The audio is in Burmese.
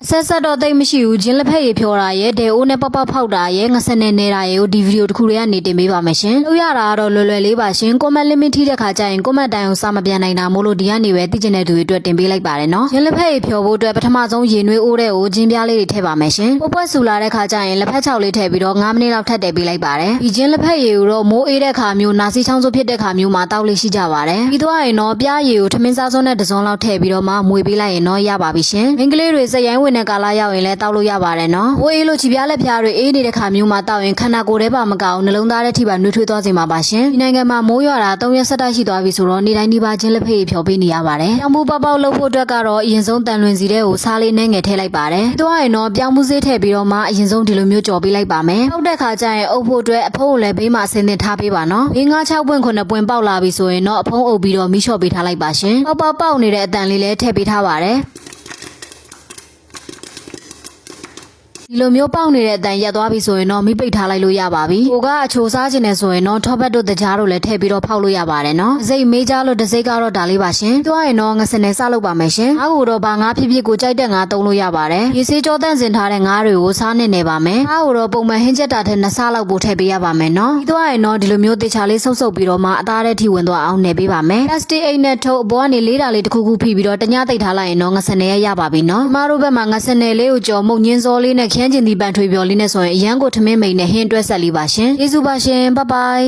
ဆက်ဆက်တော့တိတ်မရှိဘူးဂျင်းလက်ဖက်ရေဖြောတာရဲ့ဒဲအိုးနဲ့ပပဖောက်တာရဲ့ငစနဲ့နေတာရဲ့ကိုဒီဗီဒီယိုတစ်ခုလေးကနေတင်ပေးပါမယ်ရှင်လို့ရတာကတော့လွယ်လွယ်လေးပါရှင်ကွန်မန့် limit ထိတဲ့ခါကျရင်ကွန်မန့်တိုင်အောင်စမပြန်နိုင်တာမို့လို့ဒီကနေပဲသိကျင်တဲ့သူတွေအတွက်တင်ပေးလိုက်ပါတယ်နော်ဂျင်းလက်ဖက်ရေဖြောဖို့အတွက်ပထမဆုံးရေနွေးအိုးတဲ့ကိုဂျင်းပြားလေးတွေထည့်ပါမယ်ရှင်ပွက်ဆူလာတဲ့ခါကျရင်လက်ဖက်ချောက်လေးထည့်ပြီးတော့9မိနစ်လောက်ထပ်တည်ပေးလိုက်ပါတယ်ဒီဂျင်းလက်ဖက်ရေကိုတော့မိုးအေးတဲ့ခါမျိုးနာစီချောင်းစိုးဖြစ်တဲ့ခါမျိုးမှာတောက်လေးရှိကြပါတယ်ပြီးတော့ရင်တော့ပြားရေကိုထမင်းစားစုံနဲ့တစုံလောက်ထည့်ပြီးတော့မှမွေပေးလိုက်ရင်တော့ရပါပြီရှင်မိန်းကလေးတွေစက်ရိုင်းဝင်တဲ့ကာလရောက်ရင်လည်းတောက်လို့ရပါတယ်နော်။ဝေးလို့ချီပြားလက်ဖျားတွေအေးနေတဲ့ခါမျိုးမှာတောက်ရင်ခန္ဓာကိုယ်ထဲပါမကောင်းနှလုံးသားထဲထိပါနှွေးထွေးသွားစေမှာပါရှင်။ဒီနိုင်ငံမှာမိုးရွာတာ3ရက်ဆက်တိုက်ရှိသွားပြီဆိုတော့နေ့တိုင်းဒီပါချင်းလက်ဖက်ရည်ဖြောပေးနေရပါတယ်။ပြောင်းမှုပေါက်လုပ်ဖို့အတွက်ကတော့အရင်ဆုံးတန်လွင်စီတဲ့ကိုစားလေးနဲ့ငယ်ထည့်လိုက်ပါတယ်။သွားရင်တော့ပြောင်းမှုစေးထည့်ပြီးတော့မှအရင်ဆုံးဒီလိုမျိုးကြော်ပေးလိုက်ပါမယ်။ပေါက်တဲ့ခါကျရင်အုပ်ဖို့အတွက်အဖုံးကိုလည်းဘေးမှာအစင်းသင်ထားပေးပါနော်။5 6ပွင့်9ပွင့်ပေါက်လာပြီဆိုရင်တော့အဖုံးအုပ်ပြီးတော့မီးလျှော့ပေးထားလိုက်ပါရှင်။ပေါက်နေတဲ့အတန်လေးလည်းထည့်ပေးထားပါတယ်။ဒီလိုမျိုးပေါက်နေတဲ့အတန်ရက်သွားပြီဆိုရင်တော့မိပိတ်ထားလိုက်လို့ရပါပြီ။ကိုကအချိုစားခြင်းနဲ့ဆိုရင်တော့ထောပတ်တို့တကြားတို့လည်းထည့်ပြီးတော့ဖောက်လို့ရပါတယ်နော်။စိတ်မေးကြလို့တစိတ်ကတော့ဒါလေးပါရှင်။သွားရင်တော့ငစနဲ့စလုပ်ပါမယ်ရှင်။ငါ့ကိုတော့ဘာငါဖြစ်ဖြစ်ကိုကြိုက်တဲ့ငါသုံးလို့ရပါတယ်။ရေစေးကြောတန့်စင်ထားတဲ့ငါးတွေကိုစားနေနေပါမယ်။ငါ့ကိုတော့ပုံမှန်ဟင်းချက်တာထက်2ဆလောက်ပို့ထည့်ပေးရပါမယ်နော်။ပြီးသွားရင်တော့ဒီလိုမျိုးတေချာလေးဆုပ်ပြီးတော့မှအသားထဲထိဝင်သွားအောင်နေပေးပါမယ်။ပလတ်စတစ်အိတ်နဲ့ထုတ်အပေါ်ကနေလေးတာလေးတစ်ခုခုဖိပြီးတော့တညသိပ်ထားလိုက်ရင်တော့ငစနဲ့ရပါပြီနော်။ကျမတို့ဘက်မှာငစနဲ့လေးကိုကြော်မုတ်ညင်းစောလေးနဲ့ခင်းကျင်ဒီပန်ထွေပြော်လေးနဲ့ဆိုရင်အရန်ကိုထမင်းမိန်နဲ့ဟင်းတွဲဆက်လေးပါရှင်ကျေးဇူးပါရှင်ဘိုင်ဘိုင်